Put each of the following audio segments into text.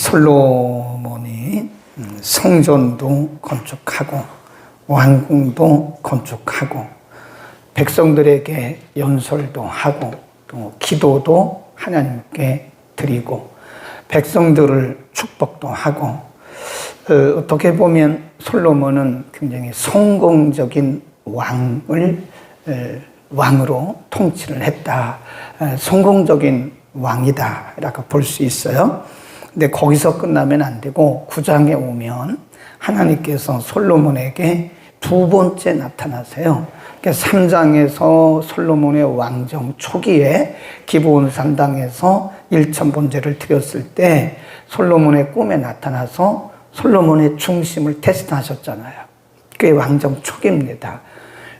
솔로몬이 성전도 건축하고 왕궁도 건축하고 백성들에게 연설도 하고 또 기도도 하나님께 드리고 백성들을 축복도 하고 어떻게 보면 솔로몬은 굉장히 성공적인 왕으로 통치를 했다. 성공적인 왕이다 라고 볼 수 있어요. 근데 거기서 끝나면 안 되고 9장에 오면 하나님께서 솔로몬에게 두 번째 나타나세요. 3장에서 솔로몬의 왕정 초기에 기브온 산당에서 일천번제를 드렸을 때 솔로몬의 꿈에 나타나서 솔로몬의 중심을 테스트하셨잖아요. 그게 왕정 초기입니다.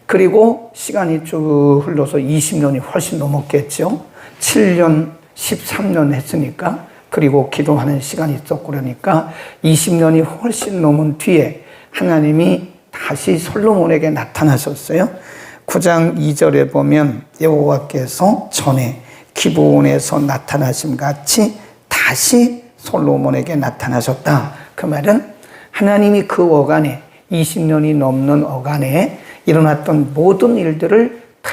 그리고 시간이 쭉 흘러서 20년이 훨씬 넘었겠죠. 7년, 13년 했으니까 그리고 기도하는 시간이 있었고 그러니까 20년이 훨씬 넘은 뒤에 하나님이 다시 솔로몬에게 나타나셨어요. 9장 2절에 보면 여호와께서 전에 기브온에서 나타나심 같이 다시 솔로몬에게 나타나셨다. 그 말은 하나님이 그 어간에 20년이 넘는 어간에 일어났던 모든 일들을 다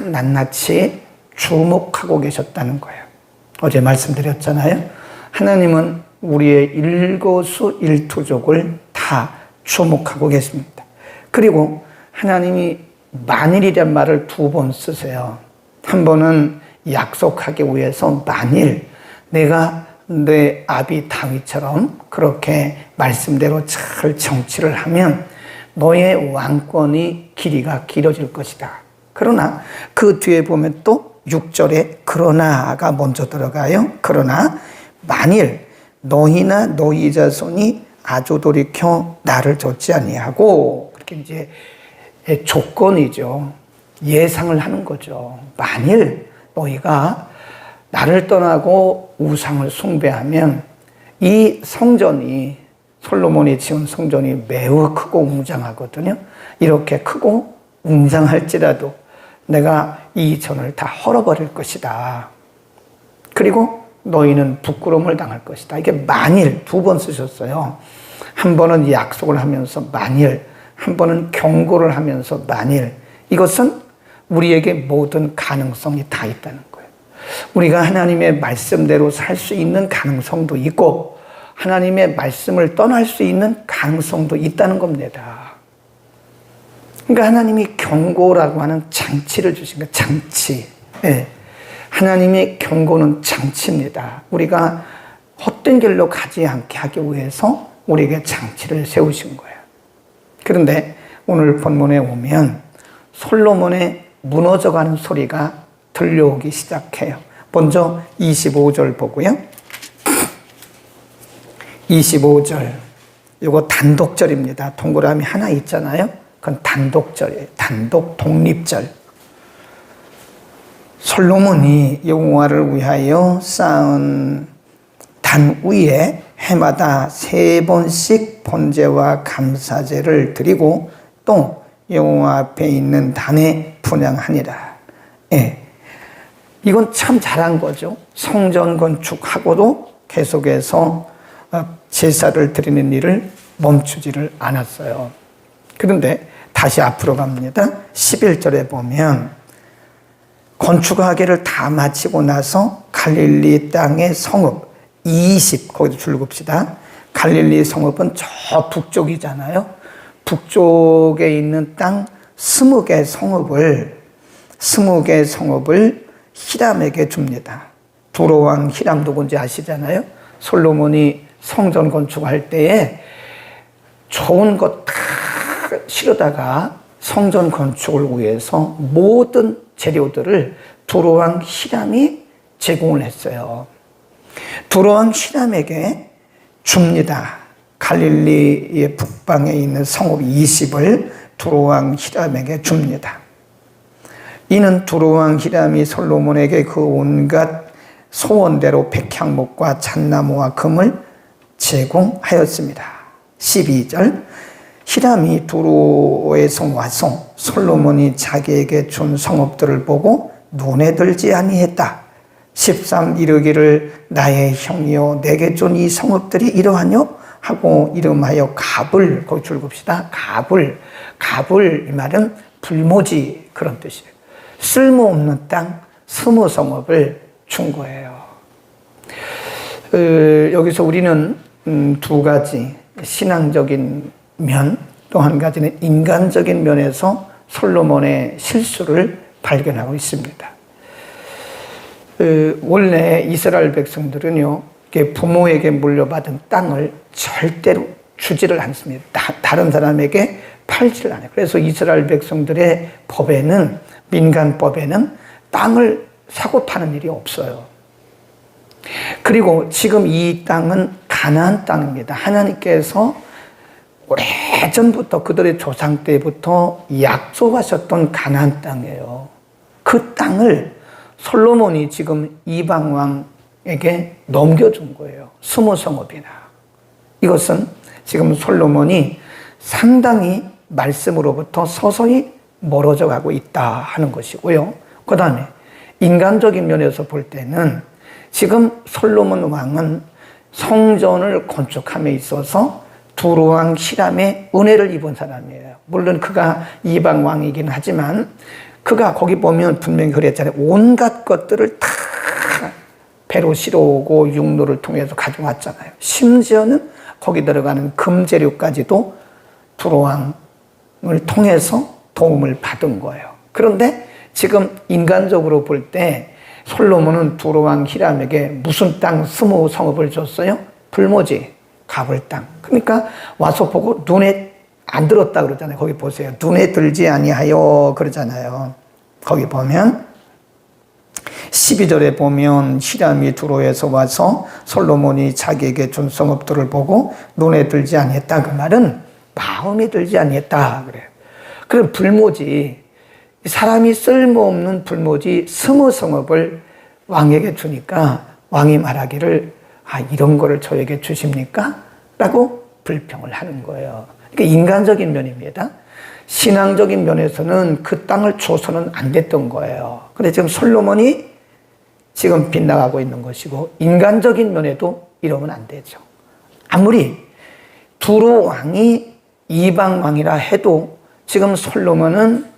낱낱이 주목하고 계셨다는 거예요. 어제 말씀드렸잖아요. 하나님은 우리의 일거수일투족을 다 주목하고 계십니다. 그리고 하나님이 만일이란 말을 두 번 쓰세요. 한 번은 약속하기 위해서 만일 내가 내 아비 다윗처럼 그렇게 말씀대로 잘 정치를 하면 너의 왕권이 길이가 길어질 것이다. 그러나 그 뒤에 보면 또 6절에 그러나가 먼저 들어가요. 그러나 만일 너희나 너희 자손이 아주 돌이켜 나를 좇지 아니하고 그렇게 이제 조건이죠. 예상을 하는 거죠. 만일 너희가 나를 떠나고 우상을 숭배하면 이 성전이 솔로몬이 지은 성전이 매우 크고 웅장하거든요. 이렇게 크고 웅장할지라도 내가 이 전을 다 헐어버릴 것이다. 그리고 너희는 부끄러움을 당할 것이다. 이게 만일 두 번 쓰셨어요. 한 번은 약속을 하면서 만일, 한 번은 경고를 하면서 만일. 이것은 우리에게 모든 가능성이 다 있다는 거예요. 우리가 하나님의 말씀대로 살 수 있는 가능성도 있고 하나님의 말씀을 떠날 수 있는 가능성도 있다는 겁니다. 그러니까 하나님이 경고라고 하는 장치를 주신 거예요. 장치. 네. 하나님의 경고는 장치입니다. 우리가 헛된 길로 가지 않게 하기 위해서 우리에게 장치를 세우신 거예요. 그런데 오늘 본문에 오면 솔로몬의 무너져가는 소리가 들려오기 시작해요. 먼저 25절 보고요. 25절, 이거 단독절입니다. 동그라미 하나 있잖아요. 그건 단독절이에요. 단독 독립절. 솔로몬이 여호와를 위하여 쌓은 단 위에 해마다 3번씩 번제와 감사제를 드리고 또 여호와 앞에 있는 단에 분향하니라. 예. 이건 참 잘한 거죠. 성전 건축하고도 계속해서 제사를 드리는 일을 멈추지를 않았어요. 그런데 다시 앞으로 갑니다. 11절에 보면 건축하기를 다 마치고 나서 갈릴리 땅의 성읍 20, 거기도 줄봅시다. 갈릴리 성읍은 저 북쪽이잖아요. 북쪽에 있는 땅 20개 성읍을 히람에게 줍니다. 두로왕 히람 누군지 아시잖아요. 솔로몬이 성전 건축할 때에 좋은 것 다 실어다가 성전 건축을 위해서 모든 재료들을 두로왕 히람이 제공을 했어요. 두로왕 히람에게 줍니다. 갈릴리의 북방에 있는 성읍 20을 두로왕 히람에게 줍니다. 이는 두로왕 히람이 솔로몬에게 그 온갖 소원대로 백향목과 잣나무와 금을 제공하였습니다. 12절, 히람이 두로에서 와서 솔로몬이 자기에게 준 성읍들을 보고 눈에 들지 아니했다. 13 이르기를 나의 형이요 내게 준 이 성읍들이 이러하뇨 하고 이름하여 갑을, 거기 줄 봅시다. 갑을 이 말은 불모지 그런 뜻이에요. 쓸모없는 땅 20성읍을 준 거예요. 여기서 우리는 두 가지 신앙적인 면, 또 한 가지는 인간적인 면에서 솔로몬의 실수를 발견하고 있습니다. 원래 이스라엘 백성들은요, 부모에게 물려받은 땅을 절대로 주지를 않습니다. 다른 사람에게 팔지를 않아요. 그래서 이스라엘 백성들의 법에는, 민간법에는 땅을 사고 파는 일이 없어요. 그리고 지금 이 땅은 가나안 땅입니다. 하나님께서 오래전부터 그들의 조상 때부터 약속하셨던 가나안 땅이에요. 그 땅을 솔로몬이 지금 이방 왕에게 넘겨준 거예요. 20성읍이나. 이것은 지금 솔로몬이 상당히 말씀으로부터 서서히 멀어져 가고 있다 하는 것이고요. 그 다음에 인간적인 면에서 볼 때는 지금 솔로몬 왕은 성전을 건축함에 있어서 두루왕 히람의 은혜를 입은 사람이에요. 물론 그가 이방 왕이긴 하지만 그가 거기 보면 분명히 그랬잖아요. 온갖 것들을 다 배로 실어오고 육로를 통해서 가져왔잖아요. 심지어는 거기 들어가는 금재료까지도 두루왕을 통해서 도움을 받은 거예요. 그런데 지금 인간적으로 볼 때 솔로몬은 두루왕 히람에게 무슨 땅 20성읍을 줬어요? 불모지, 갑을 땅. 그러니까 와서 보고 눈에 안 들었다 그러잖아요. 거기 보세요. 눈에 들지 아니하여 그러잖아요. 거기 보면 12절에 보면 히람이 두로에서 와서 솔로몬이 자기에게 준 성읍들을 보고 눈에 들지 아니했다. 그 말은 마음에 들지 아니했다 그래요. 그럼 불모지, 사람이 쓸모없는 불모지 20성읍을 왕에게 주니까 왕이 말하기를 이런 거를 저에게 주십니까? 라고 불평을 하는 거예요. 그러니까 인간적인 면입니다. 신앙적인 면에서는 그 땅을 줘서는 안 됐던 거예요. 그런데 지금 솔로몬이 지금 빗나가고 있는 것이고 인간적인 면에도 이러면 안 되죠. 아무리 두루 왕이 이방 왕이라 해도 지금 솔로몬은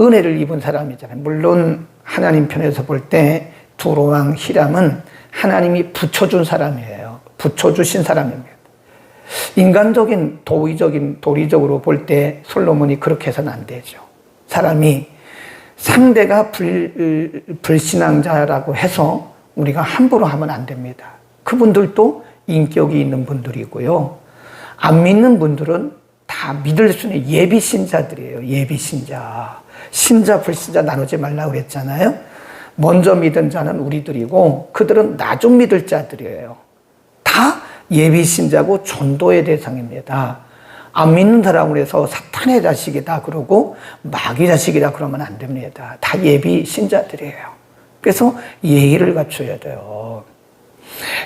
은혜를 입은 사람이잖아요. 물론 하나님 편에서 볼 때 두루 왕 히람은 하나님이 붙여준 사람이에요. 붙여주신 사람입니다. 인간적인 도리적으로 볼 때 솔로몬이 그렇게 해서는 안 되죠. 사람이 상대가 불신앙자라고 해서 우리가 함부로 하면 안 됩니다. 그분들도 인격이 있는 분들이고요. 안 믿는 분들은 다 믿을 수 있는 예비신자들이에요. 예비신자. 신자, 불신자 나누지 말라고 그랬잖아요. 먼저 믿은 자는 우리들이고 그들은 나중 믿을 자들이에요. 다 예비신자고 전도의 대상입니다. 안 믿는 사람을 해서 사탄의 자식이다 그러고 마귀 자식이다 그러면 안 됩니다. 다 예비신자들이에요. 그래서 예의를 갖춰야 돼요.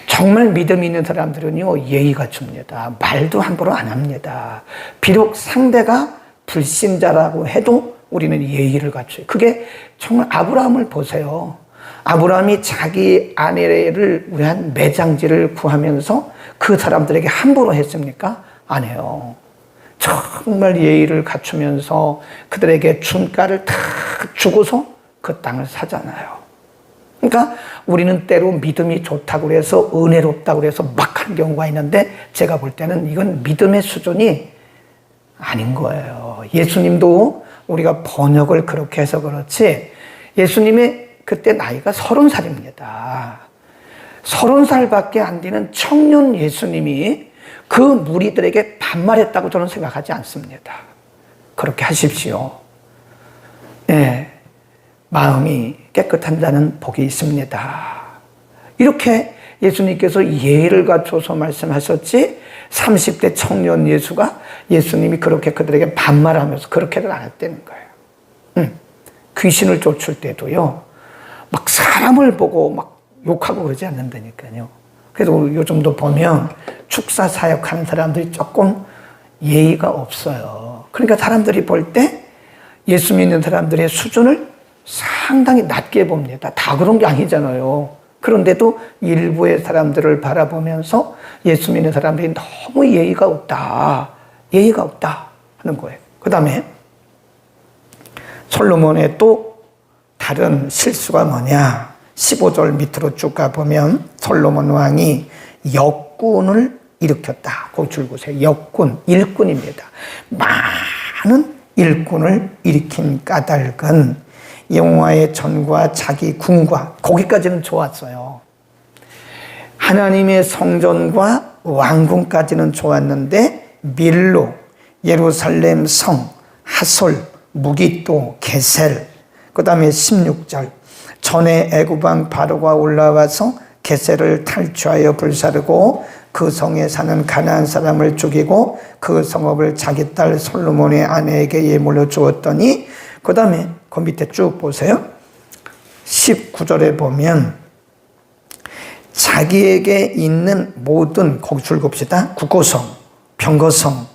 정말 믿음 있는 사람들은요, 예의 갖춥니다. 말도 함부로 안 합니다. 비록 상대가 불신자라고 해도 우리는 예의를 갖춰요. 그게 정말 아브라함을 보세요. 아브라함이 자기 아내를 위한 매장지를 구하면서 그 사람들에게 함부로 했습니까? 안 해요. 정말 예의를 갖추면서 그들에게 준가를 다 주고서 그 땅을 사잖아요. 그러니까 우리는 때로 믿음이 좋다고 해서 은혜롭다고 해서 막 하는 경우가 있는데 제가 볼 때는 이건 믿음의 수준이 아닌 거예요. 예수님도 우리가 번역을 그렇게 해서 그렇지 예수님의 그때 나이가 30살입니다. 30살밖에 안 되는 청년 예수님이 그 무리들에게 반말했다고 저는 생각하지 않습니다. 그렇게 하십시오. 네, 마음이 깨끗한 자는 복이 있습니다. 이렇게 예수님께서 예의를 갖춰서 말씀하셨지 30대 청년 예수님이 그렇게 그들에게 반말하면서 그렇게는 안 했다는 거예요. 귀신을 쫓을 때도요. 막 사람을 보고 막 욕하고 그러지 않는다니까요. 그래서 요즘도 보면 축사 사역하는 사람들이 조금 예의가 없어요. 그러니까 사람들이 볼 때 예수 믿는 사람들의 수준을 상당히 낮게 봅니다. 다 그런 게 아니잖아요. 그런데도 일부의 사람들을 바라보면서 예수 믿는 사람들이 너무 예의가 없다 하는 거예요. 그 다음에 솔로몬의 또 다른 실수가 뭐냐? 15절 밑으로 쭉 가보면 솔로몬 왕이 역군을 일으켰다. 거기 줄 보세요. 역군, 일꾼입니다. 많은 일꾼을 일으킨 까닭은 여호와의 전과 자기 군과, 거기까지는 좋았어요. 하나님의 성전과 왕궁까지는 좋았는데 밀로, 예루살렘 성, 하솔, 무기또, 게셀, 그 다음에 16절 전에 애굽왕 바로가 올라와서 게셀을 탈취하여 불사르고 그 성에 사는 가나안 사람을 죽이고 그 성읍을 자기 딸 솔로몬의 아내에게 예물로 주었더니, 그 다음에 그 밑에 쭉 보세요. 19절에 보면 자기에게 있는 모든, 거기 줄 봅시다. 국고성, 병거성,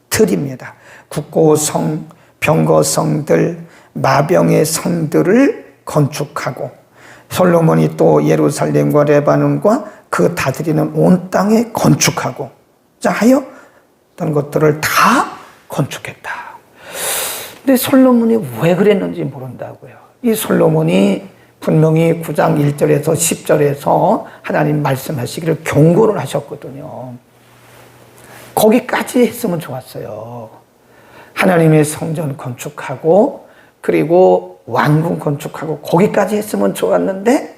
틀입니다. 국고성, 병거성들, 마병의 성들을 건축하고, 솔로몬이 또 예루살렘과 레바논과 그 다스리는 온 땅에 건축하고, 자 하여 어떤 것들을 다 건축했다. 근데 솔로몬이 왜 그랬는지 모른다고요. 이 솔로몬이 분명히 9장 1절에서 10절에서 하나님 말씀하시기를 경고를 하셨거든요. 거기까지 했으면 좋았어요. 하나님의 성전 건축하고 그리고 왕궁 건축하고 거기까지 했으면 좋았는데,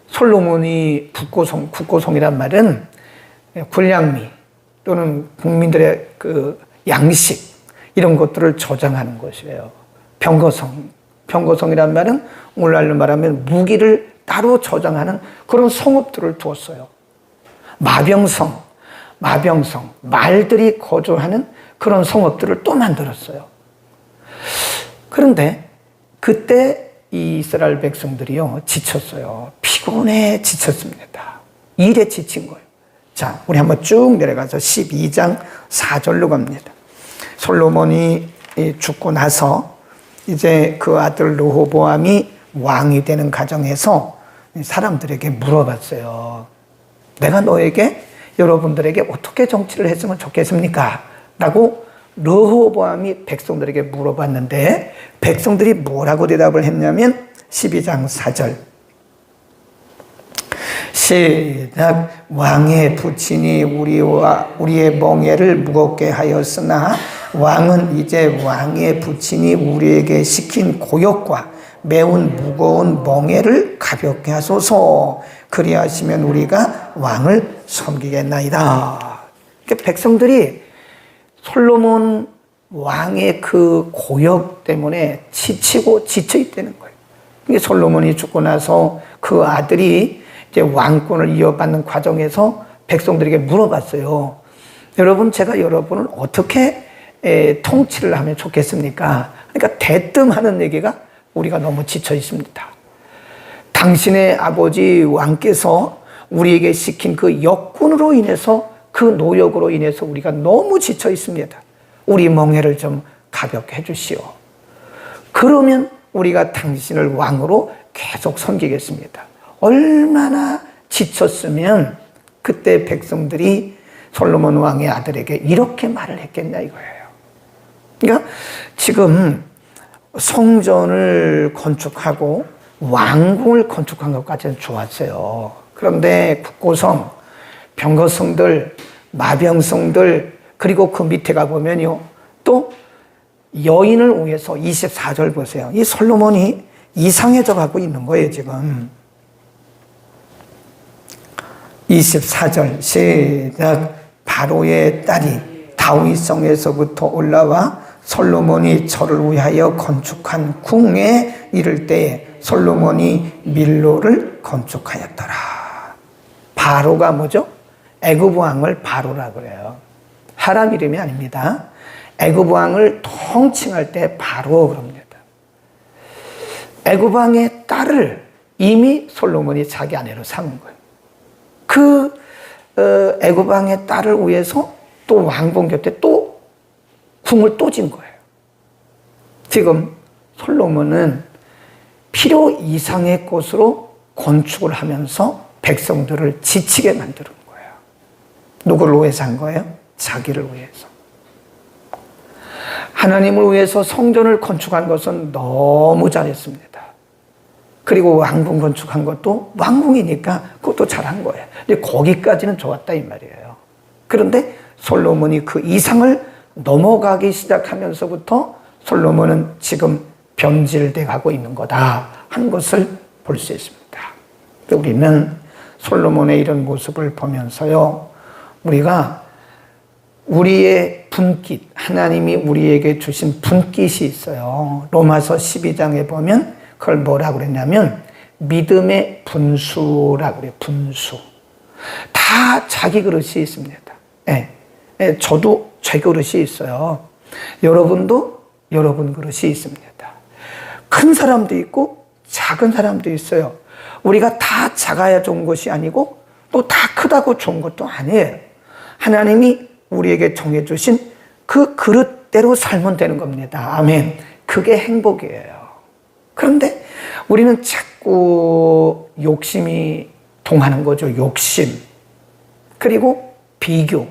솔로몬이 국고성이란 말은 군량미 또는 국민들의 그 양식 이런 것들을 저장하는 것이에요. 병거성이란 말은 오늘날로 말하면 무기를 따로 저장하는 그런 성읍들을 두었어요. 마병성, 말들이 거주하는 그런 성읍들을 또 만들었어요. 그런데 그때 이 이스라엘 백성들이요, 지쳤어요. 피곤해 지쳤습니다. 일에 지친 거예요. 자, 우리 한번 쭉 내려가서 12장 4절로 갑니다. 솔로몬이 죽고 나서 이제 그 아들 르호보암이 왕이 되는 과정에서 사람들에게 물어봤어요. 내가 여러분들에게 어떻게 정치를 했으면 좋겠습니까? 라고 르호보암이 백성들에게 물어봤는데, 백성들이 뭐라고 대답을 했냐면 12장 4절 시작. 왕의 부친이 우리의 멍에를 무겁게 하였으나 왕은 이제 왕의 부친이 우리에게 시킨 고역과 매운 무거운 멍에를 가볍게 하소서. 그리하시면 우리가 왕을 섬기겠나이다. 그러니까 백성들이 솔로몬 왕의 그 고역 때문에 지치고 지쳐 있다는 거예요. 그러니까 솔로몬이 죽고 나서 그 아들이 이제 왕권을 이어받는 과정에서 백성들에게 물어봤어요. 여러분, 제가 여러분을 어떻게 통치를 하면 좋겠습니까? 그러니까 대뜸 하는 얘기가 우리가 너무 지쳐 있습니다. 당신의 아버지 왕께서 우리에게 시킨 그 역군으로 인해서, 그 노역으로 인해서 우리가 너무 지쳐 있습니다. 우리 멍에를 좀 가볍게 해주시오. 그러면 우리가 당신을 왕으로 계속 섬기겠습니다. 얼마나 지쳤으면 그때 백성들이 솔로몬 왕의 아들에게 이렇게 말을 했겠냐 이거예요. 그러니까 지금 성전을 건축하고 왕궁을 건축한 것까지는 좋았어요. 그런데 국고성, 병거성들, 마병성들, 그리고 그 밑에 가보면요, 또 여인을 위해서 24절 보세요. 이 솔로몬이 이상해져 가고 있는 거예요 지금. 24절 시작. 바로의 딸이 다윗성에서부터 올라와 솔로몬이 저를 위하여 건축한 궁에 이를 때에 솔로몬이 밀로를 건축하였더라. 바로가 뭐죠? 애굽 왕을 바로라 그래요. 사람 이름이 아닙니다. 애굽 왕을 통칭할 때 바로 그럽니다. 애굽 왕의 딸을 이미 솔로몬이 자기 아내로 삼은 거예요. 그 애굽 왕의 딸을 위해서 또 왕궁 곁에 또 궁을 또 진 거예요. 지금 솔로몬은 필요 이상의 것으로 건축을 하면서 백성들을 지치게 만드는 거예요. 누구를 위해서 한 거예요? 자기를 위해서. 하나님을 위해서 성전을 건축한 것은 너무 잘했습니다. 그리고 왕궁 건축한 것도 왕궁이니까 그것도 잘한 거예요. 근데 거기까지는 좋았다 이 말이에요. 그런데 솔로몬이 그 이상을 넘어가기 시작하면서부터 솔로몬은 지금 변질돼 가고 있는 거다 하는 것을 볼 수 있습니다. 우리는 솔로몬의 이런 모습을 보면서요, 우리가 우리의 분깃, 하나님이 우리에게 주신 분깃이 있어요. 로마서 12장에 보면 그걸 뭐라고 그랬냐면 믿음의 분수라고 그래요. 분수. 다 자기 그릇이 있습니다. 저도 제 그릇이 있어요. 여러분도 여러분 그릇이 있습니다. 큰 사람도 있고 작은 사람도 있어요. 우리가 다 작아야 좋은 것이 아니고 또 다 크다고 좋은 것도 아니에요. 하나님이 우리에게 정해주신 그 그릇대로 살면 되는 겁니다. 아멘. 그게 행복이에요. 그런데 우리는 자꾸 욕심이 동하는 거죠. 욕심. 그리고 비교.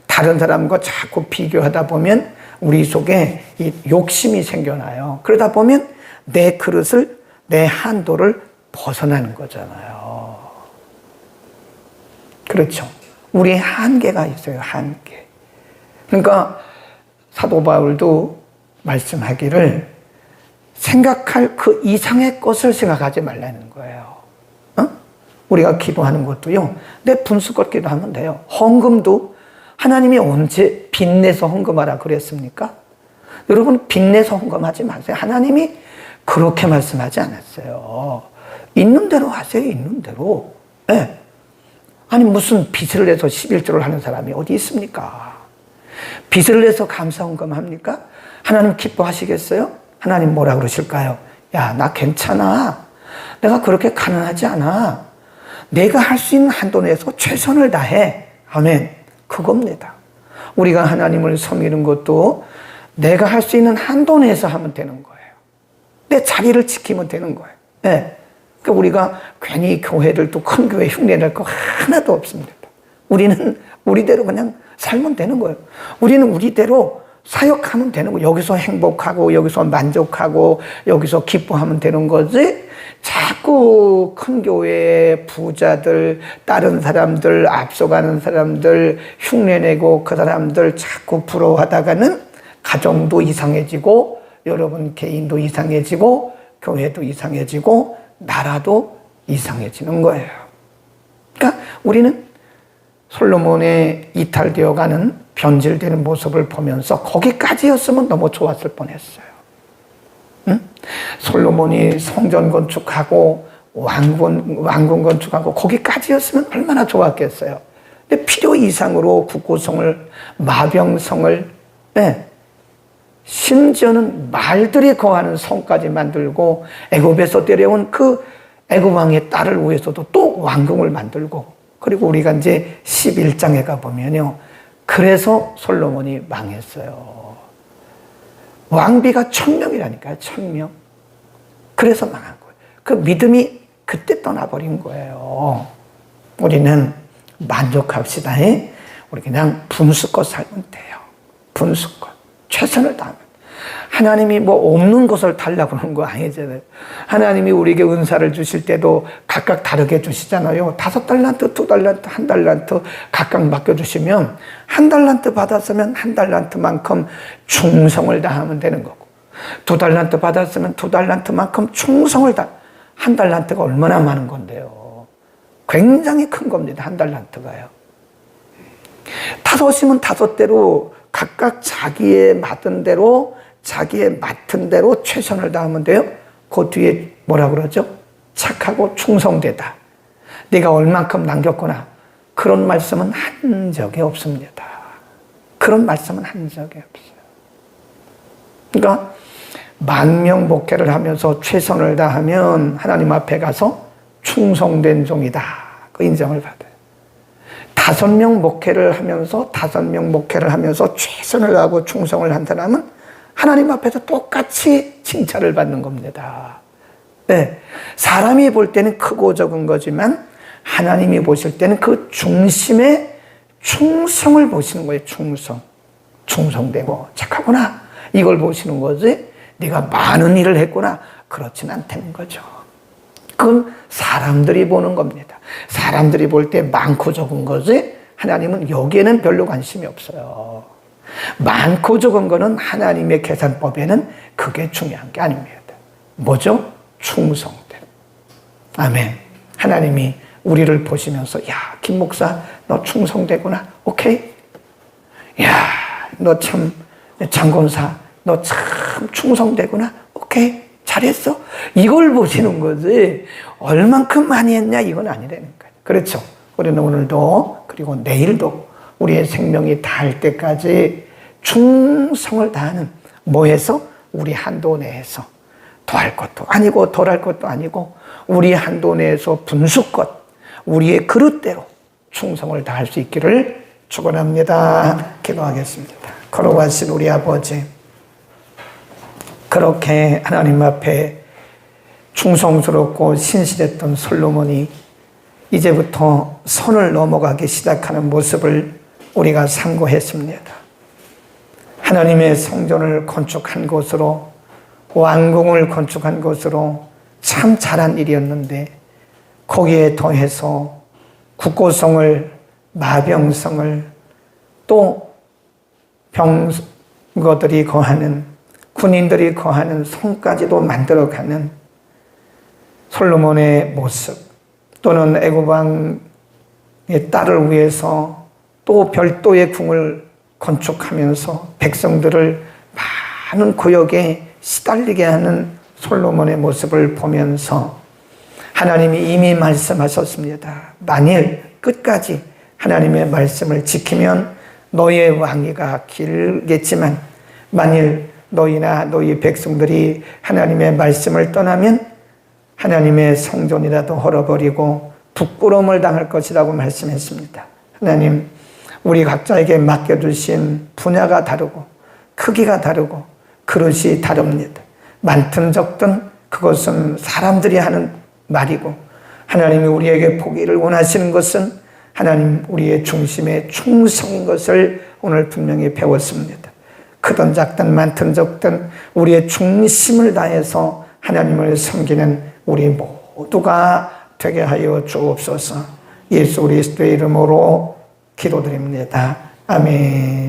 다른 사람과 자꾸 비교하다 보면 우리 속에 이 욕심이 생겨나요. 그러다 보면 내 그릇을, 내 한도를 벗어나는 거잖아요. 그렇죠. 우리의 한계가 있어요. 한계. 그러니까 사도 바울도 말씀하기를 생각할 그 이상의 것을 생각하지 말라는 거예요. 우리가 기도하는 것도요, 내 분수껏 기도하면 돼요. 헌금도 하나님이 언제 빚내서 헌금하라 그랬습니까? 여러분, 빚내서 헌금하지 마세요. 하나님이 그렇게 말씀하지 않았어요. 있는 대로 하세요. 있는 대로. 네. 아니 무슨 빚을 내서 11조를 하는 사람이 어디 있습니까? 빚을 내서 감사 헌금합니까? 하나님 기뻐하시겠어요? 하나님 뭐라 그러실까요? 야, 나 괜찮아. 내가 그렇게 가난하지 않아. 내가 할 수 있는 한도 내에서 최선을 다해. 아멘. 그겁니다. 우리가 하나님을 섬기는 것도 내가 할 수 있는 한도 내에서 하면 되는 거예요. 내 자리를 지키면 되는 거예요. 네. 그러니까 우리가 괜히 교회를 또 큰 교회 흉내낼 거 하나도 없습니다. 우리는 우리대로 그냥 살면 되는 거예요. 우리는 우리대로 사역하면 되는 거예요. 여기서 행복하고 여기서 만족하고 여기서 기뻐하면 되는 거지. 자꾸 큰 교회 부자들, 다른 사람들, 앞서가는 사람들 흉내내고 그 사람들 자꾸 부러워하다가는 가정도 이상해지고 여러분 개인도 이상해지고 교회도 이상해지고 나라도 이상해지는 거예요. 그러니까 우리는 솔로몬의 이탈되어가는 변질되는 모습을 보면서 거기까지였으면 너무 좋았을 뻔했어요. 응? 솔로몬이 성전 건축하고 왕궁 건축하고 거기까지였으면 얼마나 좋았겠어요. 근데 필요 이상으로 국고성을, 마병성을, 네. 심지어는 말들이 거하는 성까지 만들고 애굽에서 데려온 그 애굽 왕의 딸을 위해서도 또 왕궁을 만들고, 그리고 우리가 이제 11장에 가보면요, 그래서 솔로몬이 망했어요. 왕비가 1000명이라니까요. 1000명. 그래서 망한 거예요. 그 믿음이 그때 떠나버린 거예요. 우리는 만족합시다. 우리 그냥 분수껏 살면 돼요. 분수껏. 최선을 다하면. 하나님이 뭐 없는 것을 달라고 하는 거 아니잖아요. 하나님이 우리에게 은사를 주실 때도 각각 다르게 주시잖아요. 5달란트, 2달란트, 1달란트 각각 맡겨주시면 1달란트 받았으면 1달란트만큼 충성을 다하면 되는 거고, 2달란트 받았으면 2달란트만큼 충성을 다. 1달란트가 얼마나 많은 건데요. 굉장히 큰 겁니다. 1달란트가요. 5이면 5대로 각각 자기의 맡은 대로, 자기의 맡은 대로 최선을 다하면 돼요. 그 뒤에 뭐라 그러죠? 착하고 충성되다. 내가 얼만큼 남겼구나. 그런 말씀은 한 적이 없습니다. 그런 말씀은 한 적이 없어요. 그러니까 만명 목회를 하면서 최선을 다하면 하나님 앞에 가서 충성된 종이다. 그 인정을 받아요. 5명 목회를 하면서 최선을 다하고 충성을 한 사람은 하나님 앞에서 똑같이 칭찬을 받는 겁니다. 네. 사람이 볼 때는 크고 적은 거지만 하나님이 보실 때는 그 중심의 충성을 보시는 거예요. 충성되고 착하구나. 이걸 보시는 거지. 네가 많은 일을 했구나. 그렇진 않다는 거죠. 그건 사람들이 보는 겁니다. 사람들이 볼 때 많고 적은 거지. 하나님은 여기에는 별로 관심이 없어요. 많고 적은 거는 하나님의 계산법에는 그게 중요한 게 아닙니다. 뭐죠? 충성됨. 아멘. 하나님이 우리를 보시면서 야, 김 목사 너 충성되구나. 오케이. 야, 너 참 장건사 너 참 충성되구나. 오케이. 잘했어. 이걸 보시는 거지 얼만큼 많이 했냐 이건 아니라는 거예요. 그렇죠. 우리는 오늘도 그리고 내일도 우리의 생명이 닿을 때까지 충성을 다하는 뭐해서 우리 한도 내에서 더할 것도 아니고 덜할 것도 아니고 우리 한도 내에서 분수껏 우리의 그릇대로 충성을 다할 수 있기를 축원합니다. 기도하겠습니다. 걸어가신 우리 아버지, 그렇게 하나님 앞에 충성스럽고 신실했던 솔로몬이 이제부터 선을 넘어가기 시작하는 모습을 우리가 상고했습니다. 하나님의 성전을 건축한 것으로, 왕궁을 건축한 것으로 참 잘한 일이었는데 거기에 더해서 국고성을, 마병성을, 또 병거들이 거하는, 군인들이 거하는 성까지도 만들어가는 솔로몬의 모습, 또는 애굽 왕의 딸을 위해서 또 별도의 궁을 건축하면서 백성들을 많은 고역에 시달리게 하는 솔로몬의 모습을 보면서 하나님이 이미 말씀하셨습니다. 만일 끝까지 하나님의 말씀을 지키면 너희의 왕위가 길겠지만 만일 너희나 너희 백성들이 하나님의 말씀을 떠나면 하나님의 성전이라도 헐어버리고 부끄러움을 당할 것이라고 말씀했습니다. 하나님, 우리 각자에게 맡겨주신 분야가 다르고 크기가 다르고 그릇이 다릅니다. 많든 적든 그것은 사람들이 하는 말이고 하나님이 우리에게 보기를 원하시는 것은 하나님 우리의 중심의 충성인 것을 오늘 분명히 배웠습니다. 크든 작든 많든 적든 우리의 중심을 다해서 하나님을 섬기는 우리 모두가 되게 하여 주옵소서. 예수 그리스도의 이름으로 기도드립니다. 아멘.